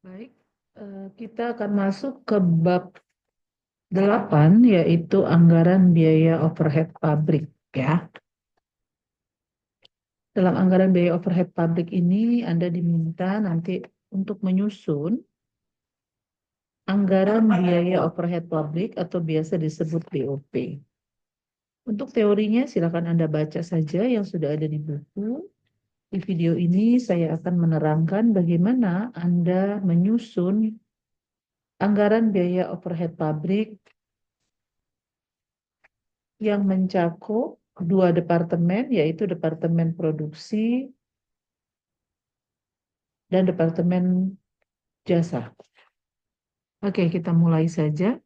Baik, kita akan masuk ke bab 8 yaitu anggaran biaya overhead pabrik ya. Dalam anggaran biaya overhead pabrik ini Anda diminta nanti untuk menyusun anggaran biaya overhead pabrik atau biasa disebut BOP. Untuk teorinya silakan Anda baca saja yang sudah ada di buku. Di video ini saya akan menerangkan bagaimana Anda menyusun anggaran biaya overhead pabrik yang mencakup dua departemen, yaitu Departemen Produksi dan Departemen Jasa. Oke, kita mulai saja.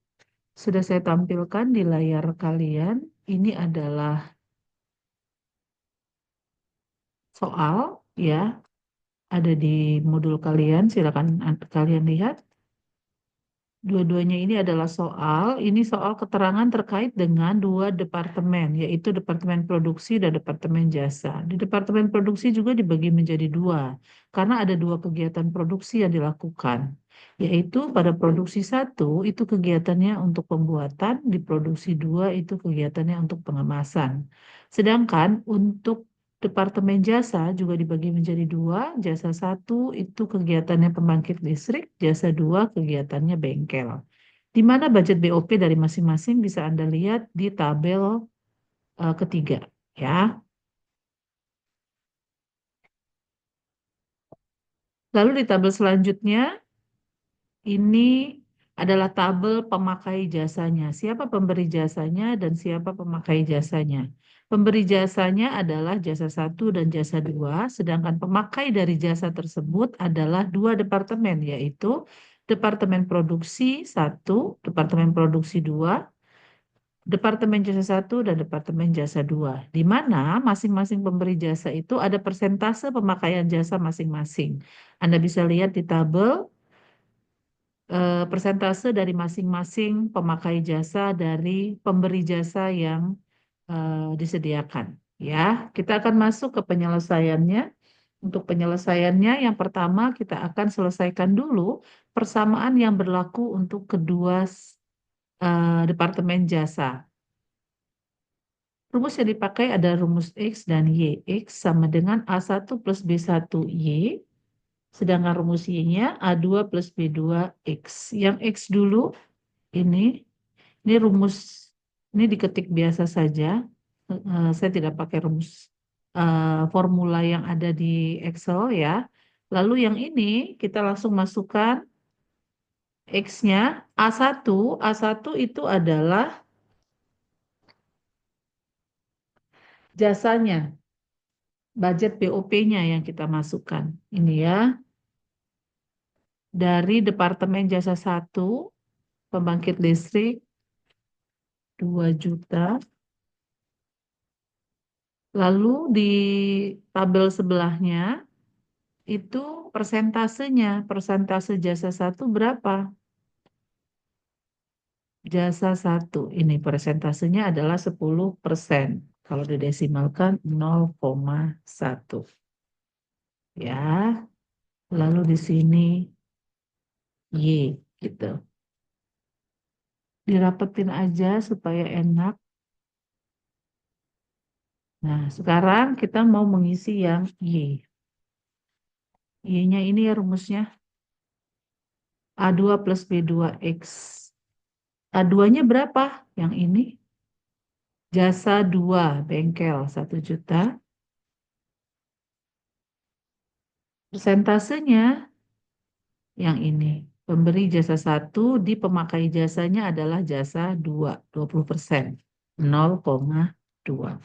Sudah saya tampilkan di layar kalian. Ini adalah soal, ya, ada di modul kalian. Silakan kalian lihat. Dua-duanya ini adalah soal. Ini soal keterangan terkait dengan dua departemen, yaitu Departemen Produksi dan Departemen Jasa. Di Departemen Produksi juga dibagi menjadi dua, karena ada dua kegiatan produksi yang dilakukan, yaitu pada produksi satu itu kegiatannya untuk pembuatan, di produksi dua itu kegiatannya untuk pengemasan. Sedangkan untuk Departemen jasa juga dibagi menjadi dua, jasa satu itu kegiatannya pembangkit listrik, jasa dua kegiatannya bengkel. Di mana budget BOP dari masing-masing bisa Anda lihat di tabel ketiga, ya. Lalu di tabel selanjutnya ini adalah tabel pemakai jasanya. Siapa pemberi jasanya dan siapa pemakai jasanya. Pemberi jasanya adalah jasa satu dan jasa dua, sedangkan pemakai dari jasa tersebut adalah dua departemen, yaitu Departemen Produksi satu, Departemen Produksi dua, Departemen Jasa satu dan Departemen Jasa dua, di mana masing-masing pemberi jasa itu ada persentase pemakaian jasa masing-masing. Anda bisa lihat di tabel persentase dari masing-masing pemakai jasa dari pemberi jasa yang disediakan. Ya, kita akan masuk ke penyelesaiannya. Untuk penyelesaiannya, yang pertama kita akan selesaikan dulu persamaan yang berlaku untuk kedua departemen jasa. Rumus yang dipakai ada rumus X dan Y. X sama dengan A1 plus B1 Y. Sedangkan rumus Y-nya A2 plus B2 X. Yang X dulu ini, ini rumus, ini diketik biasa saja. Saya tidak pakai rumus formula yang ada di Excel ya. Lalu yang ini kita langsung masukkan X-nya. A1 itu adalah jasanya, budget BOP-nya yang kita masukkan. Ini ya, dari Departemen Jasa satu pembangkit listrik 2 juta. Lalu di tabel sebelahnya itu persentasenya, persentase jasa satu berapa? Jasa satu ini persentasenya adalah 10%. Kalau didesimalkan 0,1. Ya, lalu di sini Y gitu. Dirapetin aja supaya enak. Nah, sekarang kita mau mengisi yang Y. Y-nya ini ya rumusnya A2 plus B2X. A2-nya berapa? Yang ini. Jasa 2 bengkel 1 juta. Persentasenya yang ini. Pemberi jasa satu di pemakai jasanya adalah jasa 2, 20%. 0,2.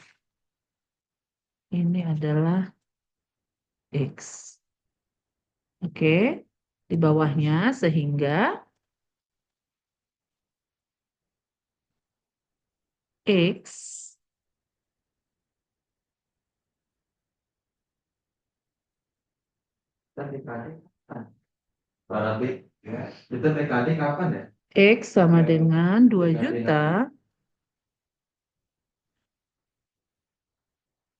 Ini adalah X. Oke. Di bawahnya sehingga X Berarti ya, itu mekanik kapan ya? X sama dengan 2 juta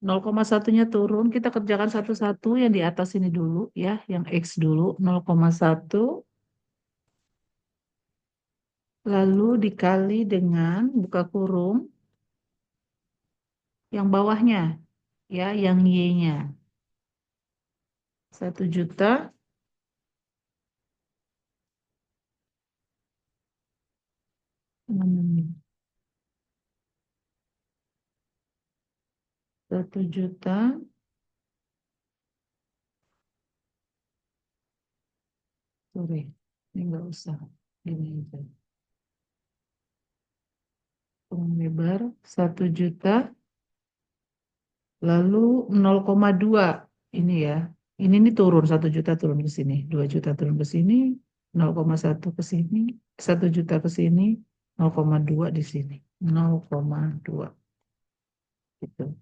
0,1-nya turun, kita kerjakan satu-satu yang di atas ini dulu ya, yang X dulu, 0,1, lalu dikali dengan, buka kurung, yang bawahnya, ya, yang Y-nya. 1 juta, mana nih? 1 juta, sorry, ini nggak usah, gini aja. Kurung lebar, 1 juta, lalu 0,2 ini ya. Ini nih turun 1 juta turun ke sini, 2 juta turun ke sini, 0,1 ke sini, 1 juta ke sini, 0,2 di sini, 0,2 gitu.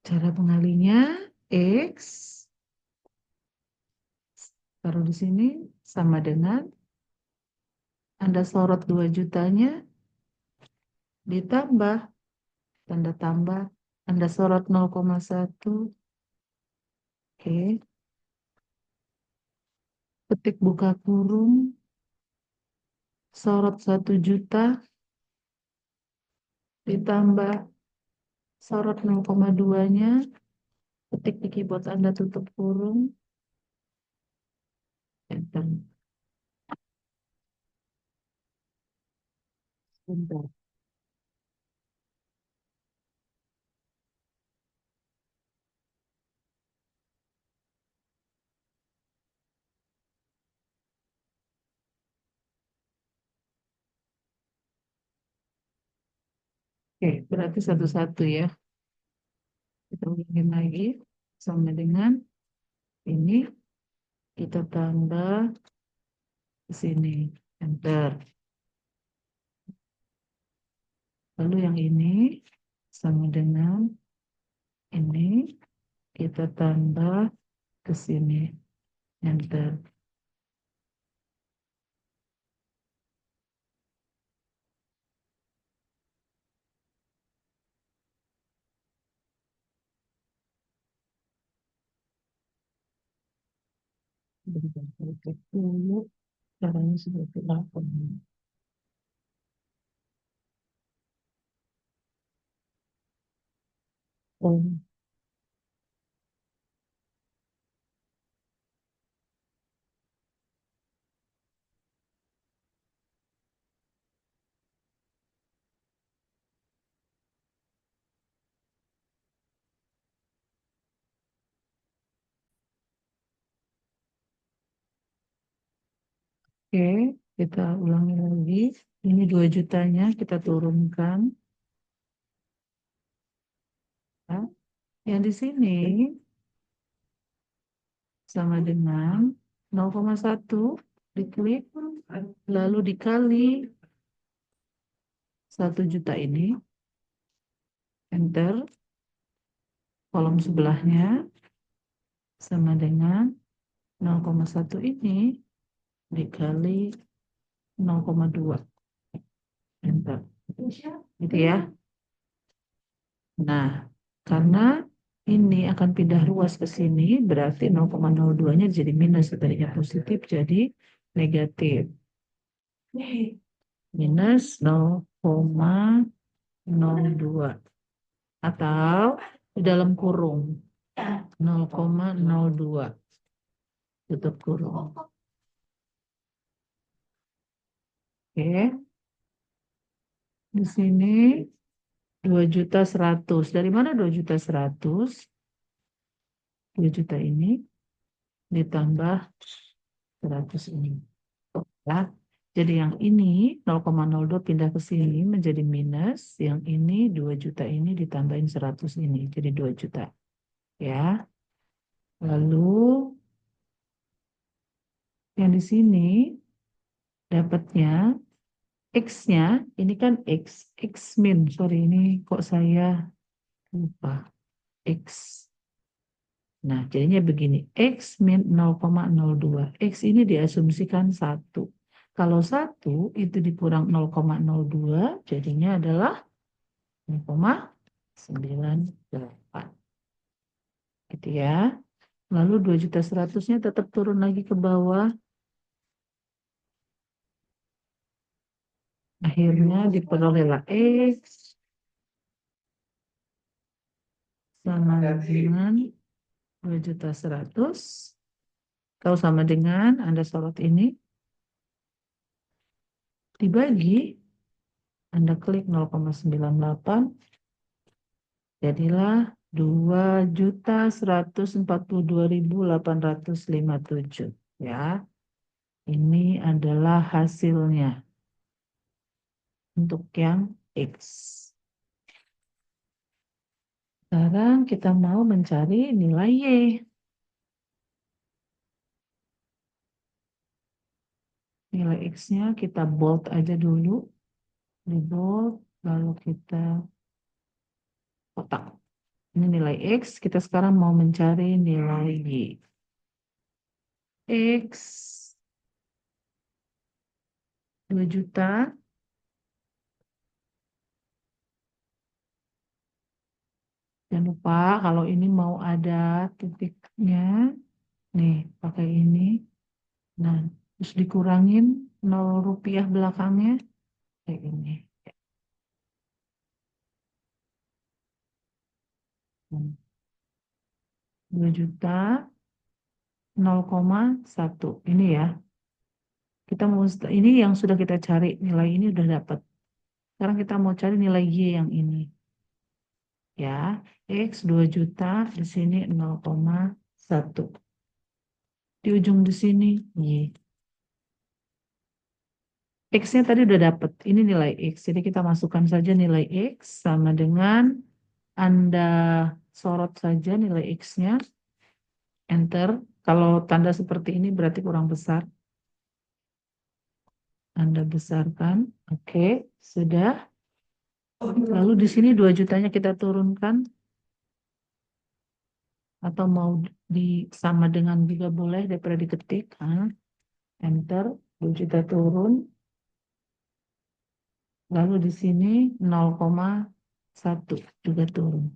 Cara pengalinya X taruh di sini sama dengan Anda sorot 2 jutanya ditambah tanda tambah Anda sorot 0,1. Oke, ketik buka kurung, sorot 1 juta ditambah sorot 0,2-nya, ketik di keyboard Anda, tutup kurung, enter. Bentar. Oke, berarti satu-satu ya. Kita ulangin lagi sama dengan ini, kita tambah ke sini, enter. Lalu yang ini sama dengan ini, kita tambah ke sini, enter. Bentar, saya cek dulu caranya seperti apa. Oh, oke, kita ulangi lagi. Ini 2 jutanya kita turunkan. Ya. Yang di sini sama dengan 0,1 diklik, lalu dikali 1 juta ini, enter, kolom sebelahnya sama dengan 0,1 ini dikali 0,2, enter. Gitu ya. Nah, karena ini akan pindah ruas ke sini, berarti 0,02-nya jadi minus, tadinya positif jadi negatif. Minus 0,02 atau di dalam kurung 0,02, tutup kurung. Oke, di sini 2.100.000. Dari mana 2.100.000? 2 juta ini ditambah 100 ini. Ya. Jadi yang ini 0,02 pindah ke sini menjadi minus. Yang ini 2 juta ini ditambahin 100 ini. Jadi 2 juta. Ya. Lalu yang di sini dapatnya X-nya, ini kan X min. Sorry, ini kok saya lupa. X. Nah, jadinya begini. X min 0,02. X ini diasumsikan 1. Kalau 1 itu dikurang 0,02, jadinya adalah 0,2. 98. Gitu ya. Lalu 2.100.000-nya tetap turun lagi ke bawah. Akhirnya diperolehlah X sama dengan 2.100.000. Kalau sama dengan Anda sorot ini, dibagi, Anda klik 0,98, jadilah 2.142.857. Ya, ini adalah hasilnya untuk yang X. Sekarang kita mau mencari nilai Y. Nilai X-nya kita bold aja dulu. Di bold, lalu kita kotak. Ini nilai X, kita sekarang mau mencari nilai Y. X 2 juta. Jangan lupa kalau ini mau ada titiknya. Nih, pakai ini. Nah, terus dikurangin 0 rupiah belakangnya. Kayak ini. 2 juta 0,1. Ini ya. Kita mau, ini yang sudah kita cari. Nilai ini udah dapat. Sekarang kita mau cari nilai Y yang ini. Ya, X 2 juta, di sini 0,1. Di ujung di sini Y. X-nya tadi udah dapat. Ini nilai X. Jadi kita masukkan saja nilai X sama dengan Anda sorot saja nilai X-nya. Enter. Kalau tanda seperti ini berarti kurang besar. Anda besarkan. Oke, sudah. Lalu di sini 2 jutanya kita turunkan. Atau mau sama dengan juga boleh daripada diketik. Enter. 2 juta turun. Lalu di sini 0,1 juga turun.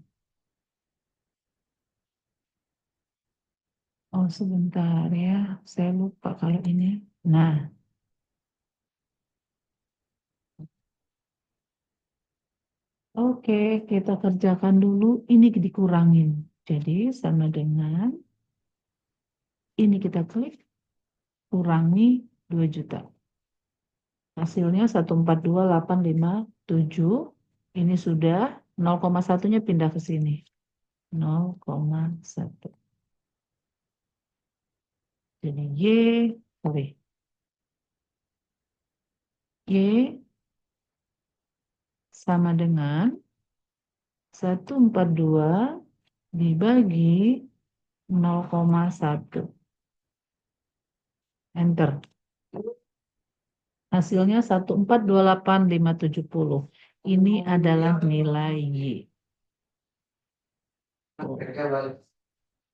Oh, sebentar ya. Saya lupa kalau ini. Nah, oke, kita kerjakan dulu. Ini dikurangin. Jadi sama dengan ini kita klik, kurangi 2 juta. Hasilnya 142.857. Ini sudah 0,1-nya pindah ke sini. 0,1. Jadi sorry. Y sama dengan 142 dibagi 0,1. Enter. Hasilnya 1428570. Ini adalah nilai Y.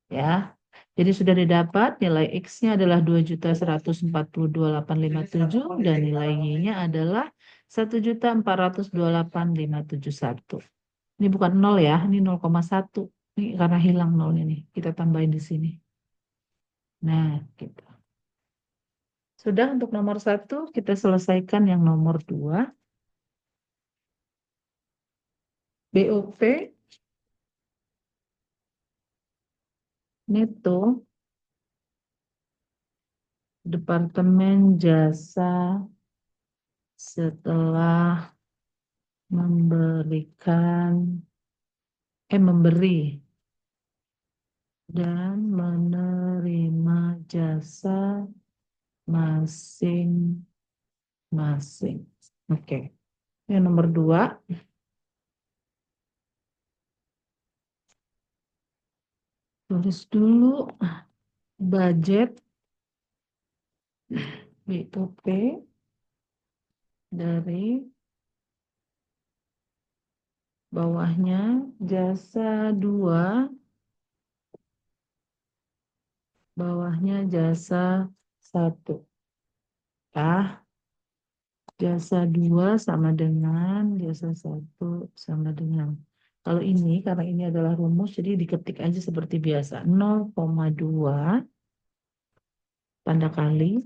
Ya. Jadi sudah didapat nilai X-nya adalah 2.142.857 dan nilai Y-nya adalah 1.428.571. Ini bukan 0 ya, ini 0,1. Ini karena hilang nolnya nih. Kita tambahin di sini. Nah, gitu. Sudah untuk nomor 1, kita selesaikan yang nomor 2. BOP neto Departemen Jasa setelah memberi dan menerima jasa masing-masing. Oke. Yang nomor 2, tulis dulu budget BOP dari bawahnya jasa 2, bawahnya jasa 1. Jasa 2 sama dengan jasa 1 sama dengan Kalau ini, karena ini adalah rumus, jadi diketik aja seperti biasa. 0,2 tanda kali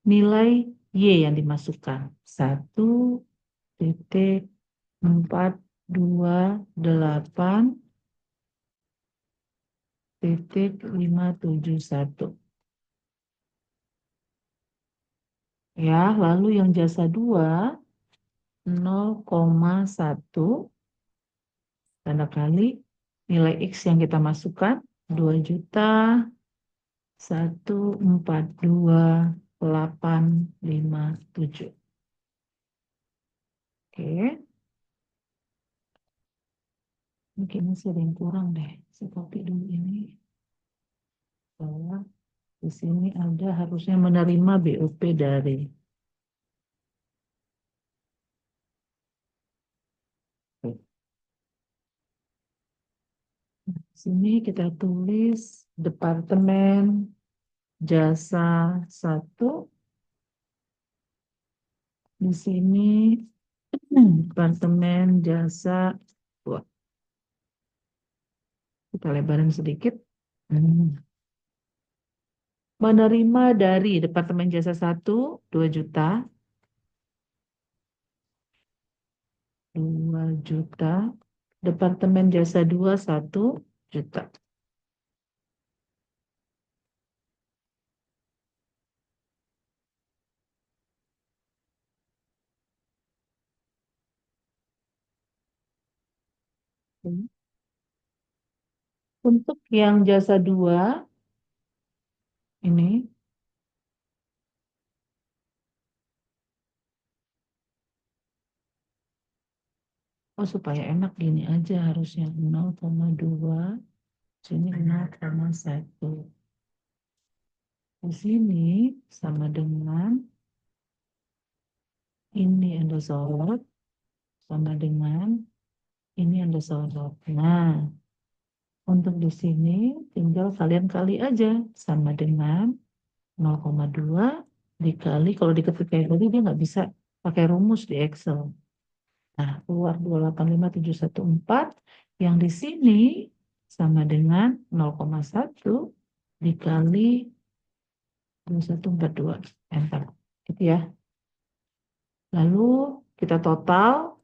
nilai Y yang dimasukkan. 1,428,571. Ya, lalu yang jasa 2, 0,1 tanda kali nilai X yang kita masukkan 2.142.857. Oke, mungkin sering kurang deh. Saya copy dulu ini. Bahwa di sini ada harusnya menerima BOP dari. Di sini kita tulis Departemen Jasa 1. Di sini Departemen Jasa 2. Kita lebarin sedikit. Menerima dari Departemen Jasa 1, 2 juta. 2 juta. Departemen Jasa 2, 1 juta. Untuk yang jasa 2, ini, oh supaya enak gini aja harusnya 0,2, sini 0,1. Di sini sama dengan ini ada sorot, sama dengan ini ada sorot. Nah, untuk di sini tinggal kalian kali aja sama dengan 0,2 dikali, kalau diketik kayak tadi dia nggak bisa pakai rumus di Excel. Nah, keluar 285,714 yang di sini sama dengan 0,1 dikali 2142. Enter. Gitu ya. Lalu kita total.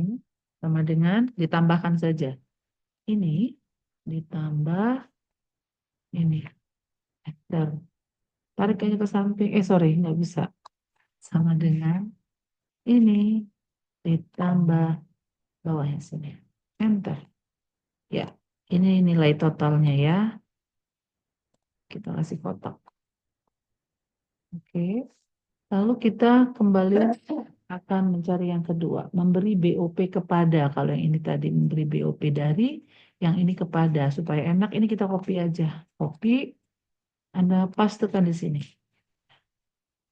Ini sama dengan ditambahkan saja. Ini ditambah ini. Enter. Tarik aja ke samping. Sorry, nggak bisa. Sama dengan ini ditambah bawahnya sini. Enter. Ya, ini nilai totalnya ya. Kita kasih kotak. Oke. Lalu kita kembali akan mencari yang kedua. Memberi BOP kepada. Kalau yang ini tadi memberi BOP dari, yang ini kepada. Supaya enak, ini kita copy aja. Copy, Anda pastekan di sini.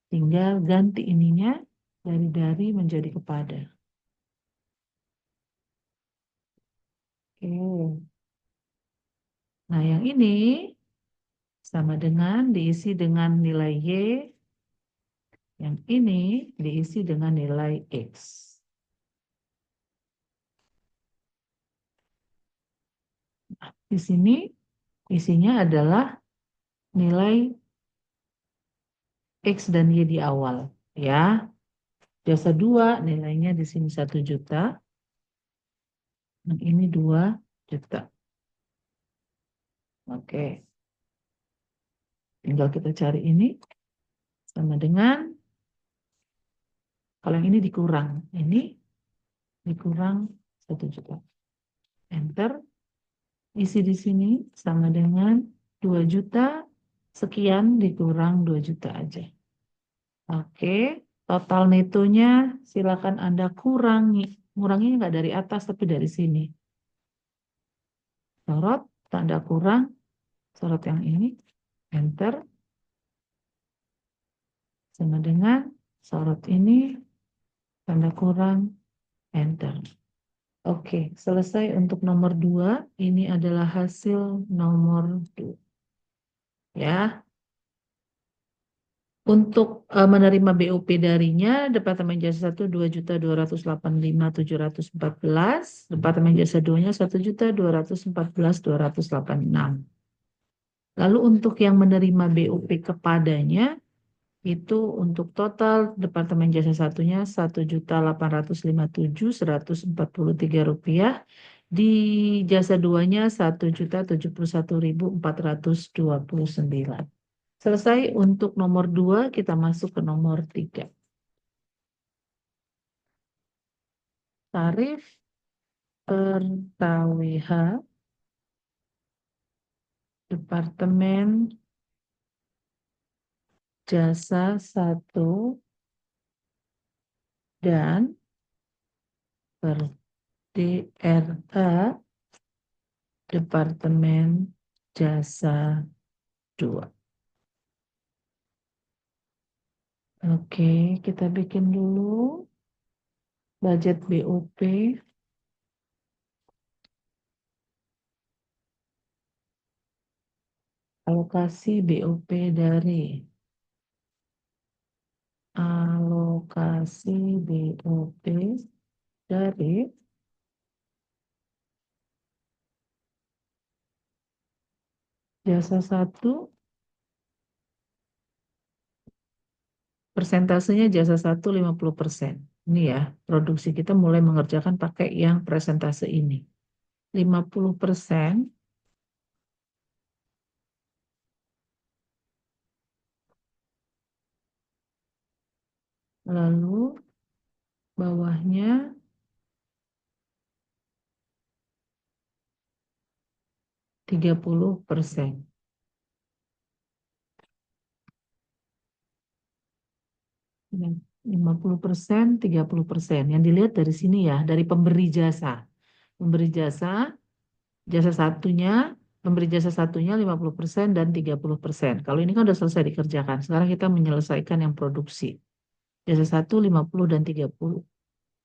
Tinggal ganti ininya dari menjadi kepada. Oke. Nah, yang ini sama dengan diisi dengan nilai Y. Yang ini diisi dengan nilai X. Nah, di sini isinya adalah nilai X dan Y di awal. Ya, jasa 2 nilainya di sini 1 juta. Dan ini 2 juta. Oke. Tinggal kita cari ini. Sama dengan, kalau yang ini dikurang. Ini dikurang 1 juta. Enter. Isi di sini sama dengan 2 juta. Sekian dikurang 2 juta aja. Oke. Total netonya silakan Anda kurangi. Nguranginya nggak dari atas tapi dari sini. Sorot, tanda kurang, sorot yang ini, enter, sama dengan sorot ini, tanda kurang, enter. Oke, selesai untuk nomor 2. Ini adalah hasil nomor 2. Ya. Untuk menerima BOP darinya, Departemen Jasa 1 2.285.714, Departemen Jasa 2-nya 1.214.286. Lalu untuk yang menerima BOP kepadanya, itu untuk total Departemen Jasa Satunya 1.857.143 rupiah, di Jasa Duanya 1.071.429. Selesai untuk nomor 2, kita masuk ke nomor 3. Tarif per KWH Departemen Jasa 1 dan per DRA Departemen Jasa 2. Oke, kita bikin dulu budget BOP. Alokasi BOP dari alokasi BOP dari Jasa 1, persentasenya Jasa 1 50%. Ini ya, produksi kita mulai mengerjakan pakai yang presentase ini. 50%, lalu bawahnya 30%. Ya, 50%, 30%. Yang dilihat dari sini ya, dari pemberi jasa. Pemberi jasa, jasa satunya, pemberi jasa satunya 50% dan 30%. Kalau ini kan udah selesai dikerjakan. Sekarang kita menyelesaikan yang produksi. Jasa 1 50 dan 30.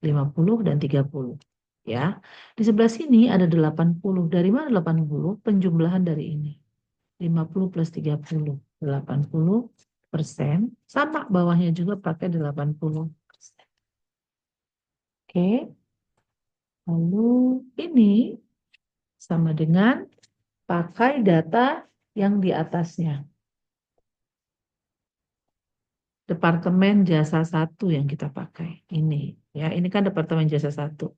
50 dan 30. Ya. Di sebelah sini ada 80. Dari mana 80? Penjumlahan dari ini. 50 plus 30. 80%. Sama bawahnya juga pakai 80%. Oke. Lalu ini sama dengan pakai data yang di atasnya. Departemen Jasa 1 yang kita pakai. Ini. Ya, ini kan Departemen Jasa 1.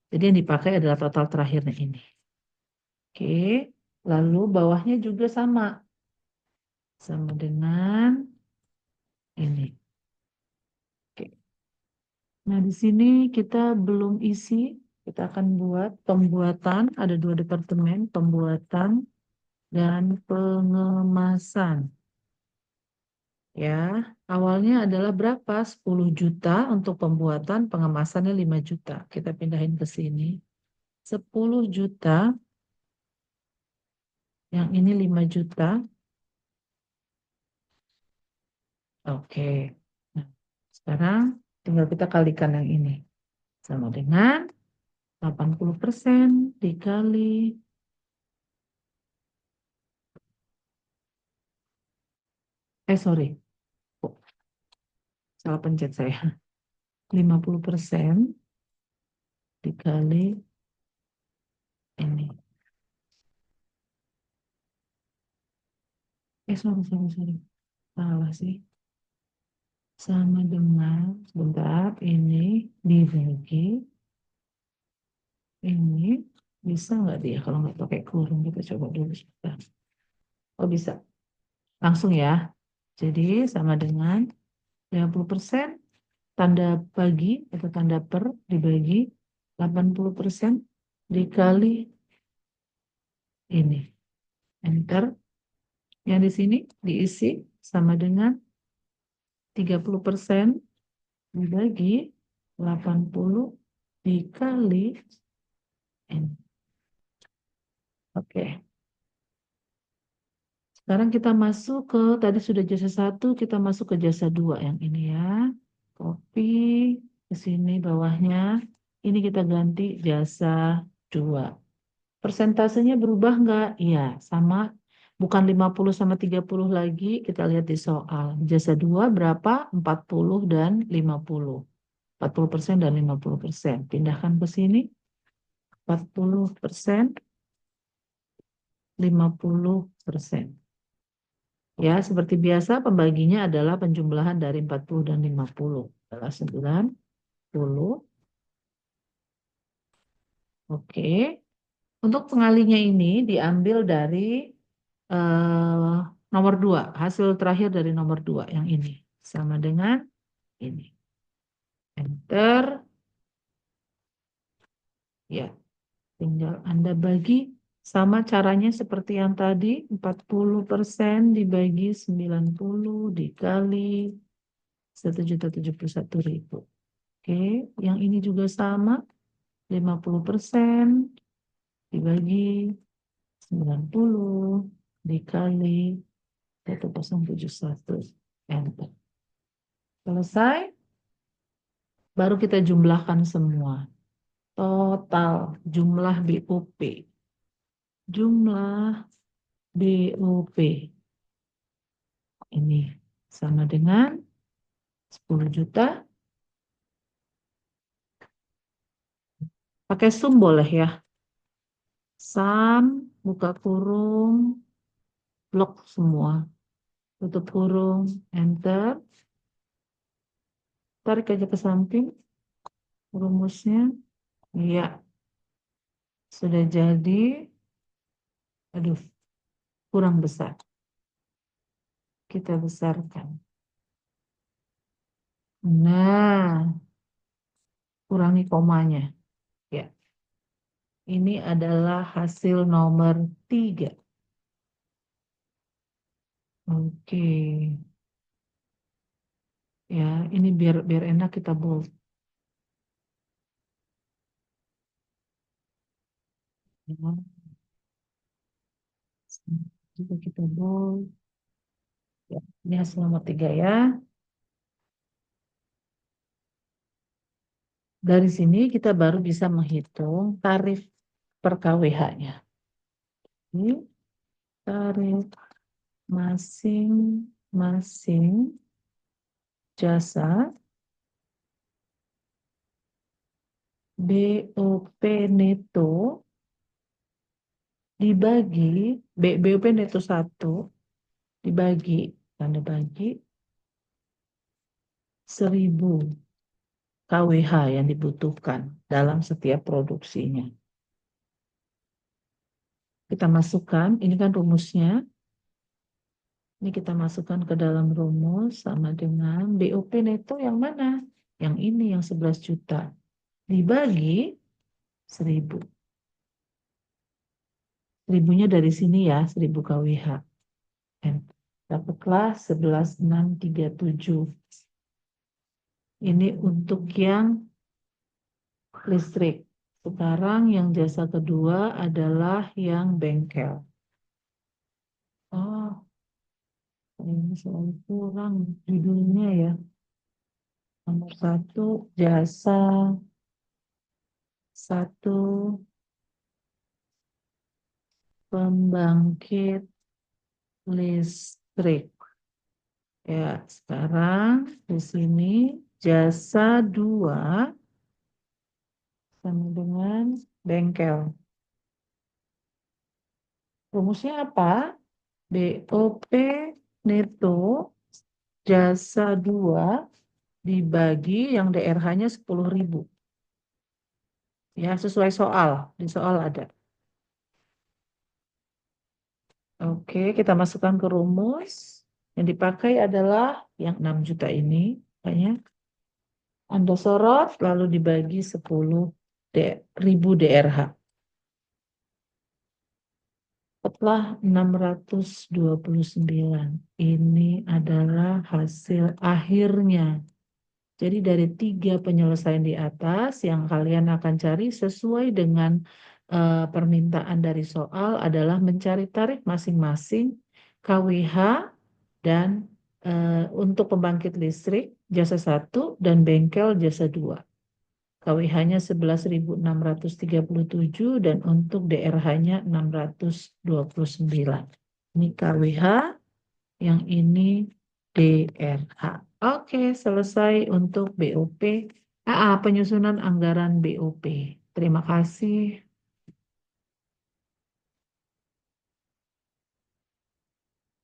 Jadi yang dipakai adalah total terakhirnya ini. Oke, lalu bawahnya juga sama. Sama dengan ini. Oke. Nah, di sini kita belum isi. Kita akan buat pembuatan. Ada 2 departemen, pembuatan dan pengemasan. Ya, awalnya adalah berapa? 10 juta untuk pembuatan, pengemasannya 5 juta. Kita pindahin ke sini. 10 juta, yang ini 5 juta. Oke. Nah, sekarang tinggal kita kalikan yang ini. Sama dengan 80% dikali, sorry, oh, salah pencet saya. 50% dikali ini. Sorry. Salah sih. Sama dengan, sebentar, ini dibagi, ini bisa nggak dia kalau nggak pakai kurung? Kita coba dulu sebentar. Oh bisa, langsung ya. Jadi sama dengan 50% tanda bagi atau tanda per dibagi 80% dikali ini. Enter. Yang di sini diisi sama dengan 30% dibagi 80 dikali ini. Oke. Sekarang kita masuk ke, tadi sudah jasa 1, kita masuk ke jasa 2 yang ini ya. Copy ke sini bawahnya. Ini kita ganti jasa 2. Persentasenya berubah nggak? Iya, sama Bukan 50 sama 30 lagi, kita lihat di soal. Jasa 2 berapa? 40 dan 50. 40% dan 50%. Pindahkan ke sini. 40%, 50%. Ya, seperti biasa pembaginya adalah penjumlahan dari 40 dan 50. Adalah 90. Oke. Untuk pengalinya ini diambil dari eh, nomor 2. Hasil terakhir dari nomor 2 yang ini. Sama dengan ini. Enter. Ya, tinggal Anda bagi. Sama caranya seperti yang tadi. 40% dibagi 90 dikali 1.071.000. Oke, yang ini juga sama. 50% dibagi 90 dikali 1071. Enter. Selesai. Baru kita jumlahkan semua. Total jumlah BOP. Jumlah BOP. Ini sama dengan 10 juta. Pakai sum boleh ya. Sum, buka kurung, blok semua. Tutup kurung, enter. Tarik aja ke samping rumusnya. Iya, sudah jadi. Aduh, kurang besar. Kita besarkan. Nah, kurangi komanya. Ya, ini adalah hasil nomor 3. Oke. Ya, ini biar biar enak kita bold. Ya, juga kita bold. Ya, ini hasil nomor 3 ya. Dari sini kita baru bisa menghitung tarif per KWH-nya. Ini tarif masing-masing jasa BOP neto dibagi BOP neto 1 dibagi tanda bagi 1000 KWH yang dibutuhkan dalam setiap produksinya. Kita masukkan, ini kan rumusnya. Ini kita masukkan ke dalam rumus sama dengan BOP neto yang mana? Yang ini yang 11 juta. Dibagi 1000. 1000-nya dari sini ya, 1000 KWH. Dapatlah 11.637. Ini untuk yang listrik. Sekarang yang jasa kedua adalah yang bengkel. Oh, ini selalu kurang judulnya ya. Nomor 1, jasa 1 pembangkit listrik. Ya, sekarang di sini jasa 2 sama dengan bengkel. Rumusnya apa? BOP neto jasa 2 dibagi yang DRH-nya 10.000. Ya, sesuai soal. Di soal ada. Oke, kita masukkan ke rumus. Yang dipakai adalah yang 6 juta ini. Kayaknya Anda sorot lalu dibagi 10.000 DRH. Setelah 629. Ini adalah hasil akhirnya. Jadi dari 3 penyelesaian di atas yang kalian akan cari sesuai dengan permintaan dari soal adalah mencari tarif masing-masing KWH dan untuk pembangkit listrik jasa 1 dan bengkel jasa 2. KWH-nya 11.637 dan untuk DRH-nya 629. Ini KWH, yang ini DRH. Oke, selesai untuk BOP. Penyusunan anggaran BOP. Terima kasih.